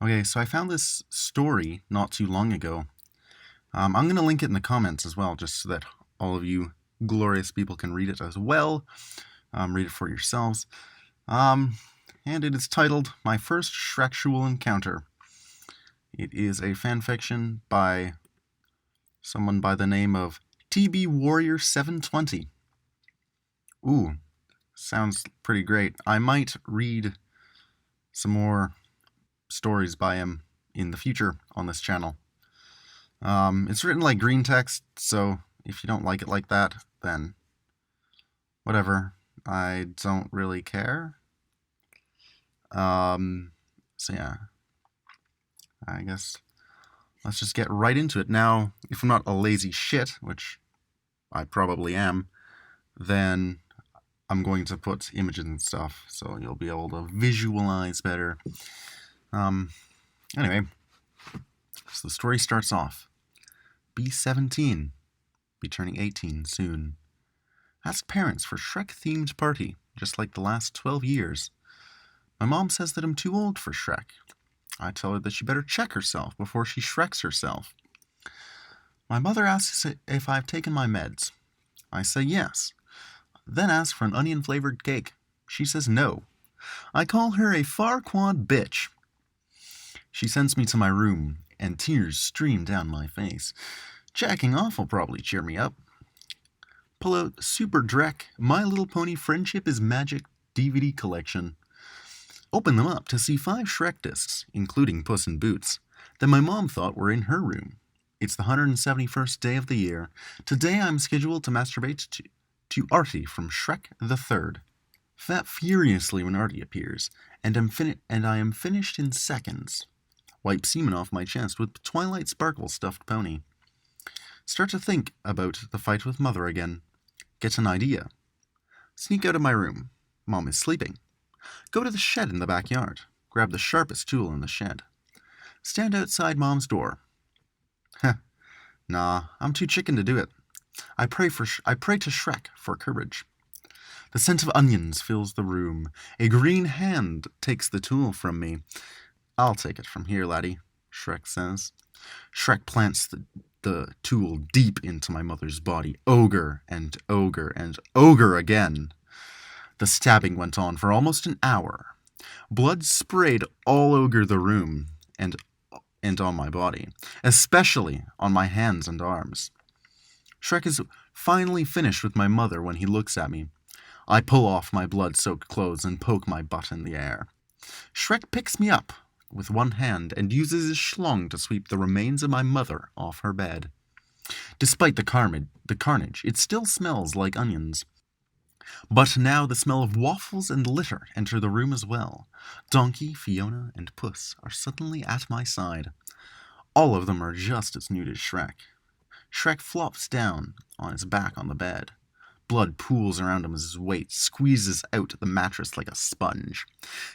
Okay, so I found this story not too long ago. I'm going to link it in the comments as well, just so that all of you glorious people can read it as well. Read it for yourselves. And it is titled My First Shrekual Encounter. It is a fanfiction by someone by the name of TB Warrior 720. Ooh, sounds pretty great. I might read some more stories by him in the future on this channel. It's written like green text, so if you don't like it like that, then whatever. I don't really care. So yeah, I guess let's just get right into it. Now, if I'm not a lazy shit, which I probably am, then I'm going to put images and stuff, so you'll be able to visualize better. Anyway, so the story starts off. Be 17. Be turning 18 soon. Ask parents for Shrek-themed party, just like the last 12 years. My mom says that I'm too old for Shrek. I tell her that she better check herself before she Shreks herself. My mother asks if I've taken my meds. I say yes. Then ask for an onion-flavored cake. She says no. I call her a Farquaad bitch. She sends me to my room, and tears stream down my face. Jacking off will probably cheer me up. Pull out Super Drek, My Little Pony Friendship is Magic DVD collection. Open them up to see 5 Shrek discs, including Puss in Boots, that my mom thought were in her room. It's the 171st day of the year. Today I'm scheduled to masturbate to Artie from Shrek the Third. Fat furiously when Artie appears, and I am finished in seconds. Wipe semen off my chest with Twilight Sparkle stuffed pony. Start to think about the fight with Mother again. Get an idea. Sneak out of my room. Mom is sleeping. Go to the shed in the backyard. Grab the sharpest tool in the shed. Stand outside Mom's door. Heh. Nah, I'm too chicken to do it. I pray to Shrek for courage. The scent of onions fills the room. A green hand takes the tool from me. I'll take it from here, laddie, Shrek says. Shrek plants the tool deep into my mother's body. Ogre and ogre and ogre again. The stabbing went on for almost an hour. Blood sprayed all over the room and on my body, especially on my hands and arms. Shrek is finally finished with my mother when he looks at me. I pull off my blood-soaked clothes and poke my butt in the air. Shrek picks me up with one hand and uses his schlong to sweep the remains of my mother off her bed. Despite the carnage, it still smells like onions. But now the smell of waffles and litter enter the room as well. Donkey, Fiona, and Puss are suddenly at my side. All of them are just as nude as Shrek. Shrek flops down on his back on the bed. Blood pools around him as his weight squeezes out the mattress like a sponge.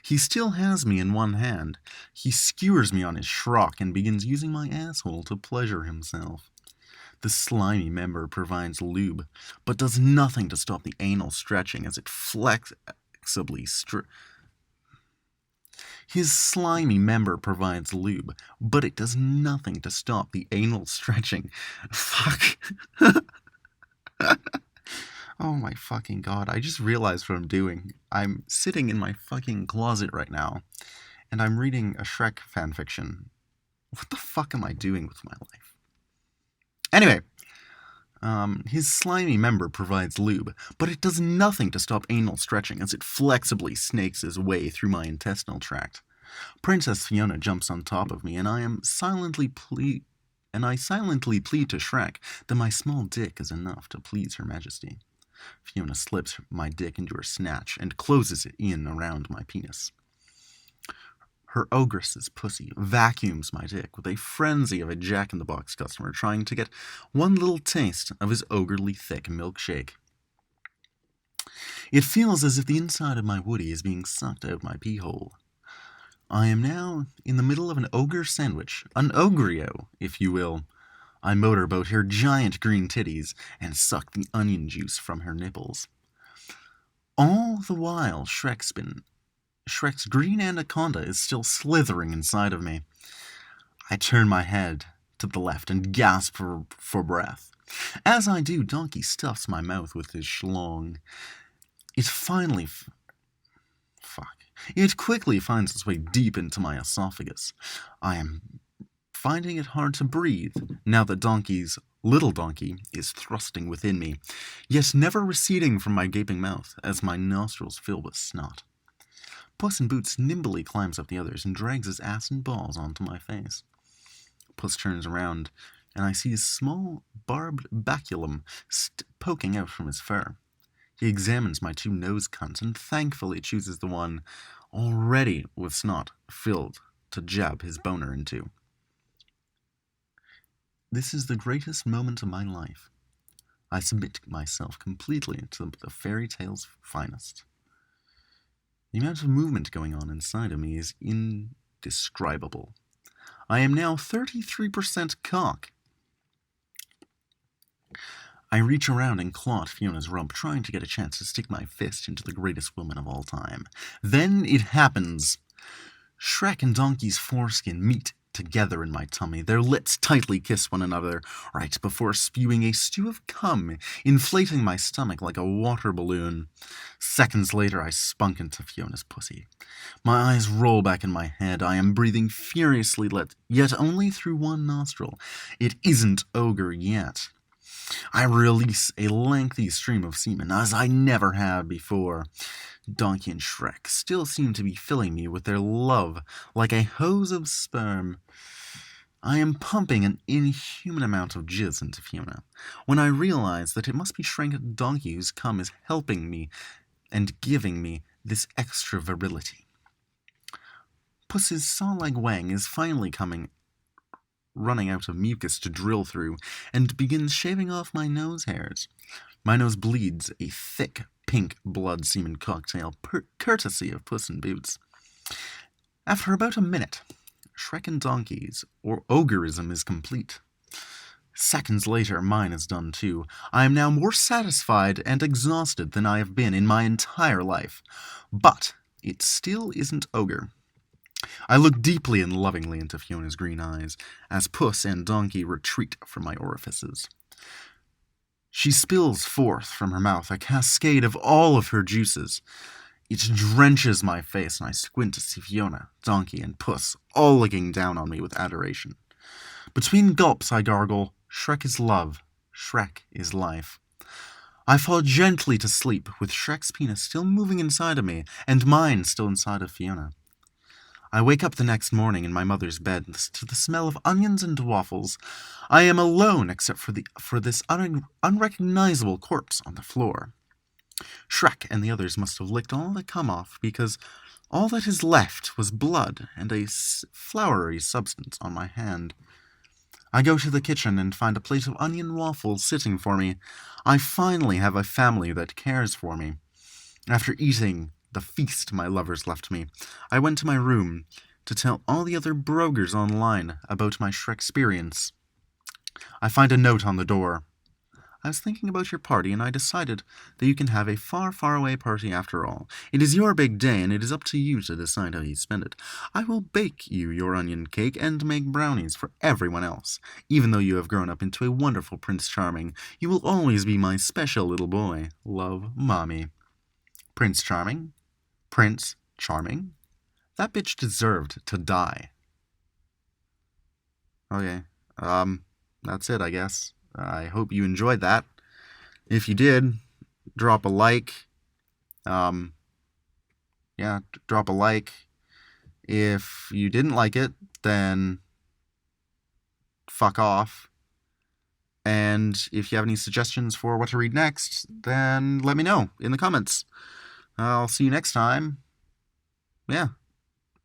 He still has me in one hand. He skewers me on his schrock and begins using my asshole to pleasure himself. The slimy member provides lube, but does nothing to stop the anal stretching as it flexibly His slimy member provides lube, but it does nothing to stop the anal stretching. Fuck. Oh my fucking god, I just realized what I'm doing. I'm sitting in my fucking closet right now, and I'm reading a Shrek fanfiction. What the fuck am I doing with my life? Anyway, his slimy member provides lube, but it does nothing to stop anal stretching as it flexibly snakes his way through my intestinal tract. Princess Fiona jumps on top of me, and I silently plead to Shrek that my small dick is enough to please Her Majesty. Fiona slips my dick into her snatch and closes it in around my penis. Her ogress's pussy vacuums my dick with a frenzy of a Jack-in-the-Box customer trying to get one little taste of his ogrely thick milkshake. It feels as if the inside of my woody is being sucked out my pee-hole. I am now in the middle of an ogre sandwich, an ogrio, if you will. I motorboat her giant green titties and suck the onion juice from her nipples. All the while, Shrek's been Shrek's green anaconda is still slithering inside of me. I turn my head to the left and gasp for breath. As I do, Donkey stuffs my mouth with his schlong. It finally... Fuck. It quickly finds its way deep into my esophagus. I am finding it hard to breathe now that little Donkey is thrusting within me, yet never receding from my gaping mouth as my nostrils fill with snot. Puss in Boots nimbly climbs up the others and drags his ass and balls onto my face. Puss turns around, and I see his small, barbed baculum poking out from his fur. He examines my two nose cunts and thankfully chooses the one already with snot filled to jab his boner into. This is the greatest moment of my life. I submit myself completely to the fairy tale's finest. The amount of movement going on inside of me is indescribable. I am now 33% cock. I reach around and claw at Fiona's rump, trying to get a chance to stick my fist into the greatest woman of all time. Then it happens. Shrek and Donkey's foreskin meet together in my tummy. Their lips tightly kiss one another, right before spewing a stew of cum, inflating my stomach like a water balloon. Seconds later, I spunk into Fiona's pussy. My eyes roll back in my head. I am breathing furiously, yet only through one nostril. It isn't ogre yet. I release a lengthy stream of semen, as I never have before. Donkey and Shrek still seem to be filling me with their love like a hose of sperm. I am pumping an inhuman amount of jizz into Fiona, when I realize that it must be Shrek and Donkey whose cum is helping me and giving me this extra virility. Puss's saw-like wang is finally running out of mucus to drill through, and begins shaving off my nose hairs. My nose bleeds a thick, pink blood semen cocktail, courtesy of Puss in Boots. After about a minute, Shrek and Donkey's ogreism is complete. Seconds later, mine is done too. I am now more satisfied and exhausted than I have been in my entire life. But it still isn't ogre. I look deeply and lovingly into Fiona's green eyes as Puss and Donkey retreat from my orifices. She spills forth from her mouth a cascade of all of her juices. It drenches my face, and I squint to see Fiona, Donkey, and Puss all looking down on me with adoration. Between gulps, I gargle, "Shrek is love. Shrek is life." I fall gently to sleep, with Shrek's penis still moving inside of me, and mine still inside of Fiona. I wake up the next morning in my mother's bed to the smell of onions and waffles. I am alone except for this unrecognizable corpse on the floor. Shrek and the others must have licked all the cum off, because all that is left was blood and a floury substance on my hand. I go to the kitchen and find a plate of onion waffles sitting for me. I finally have a family that cares for me. After eating the feast my lovers left me, I went to my room to tell all the other brogers online about my Shrek experience. I find a note on the door. "I was thinking about your party, and I decided that you can have a far, far away party after all. It is your big day, and it is up to you to decide how you spend it. I will bake you your onion cake and make brownies for everyone else. Even though you have grown up into a wonderful Prince Charming, you will always be my special little boy. Love, Mommy." Prince Charming? Prince Charming? That bitch deserved to die. Okay, that's it, I guess. I hope you enjoyed that. If you did, drop a like. Drop a like. If you didn't like it, then fuck off. And if you have any suggestions for what to read next, then let me know in the comments. I'll see you next time. Yeah.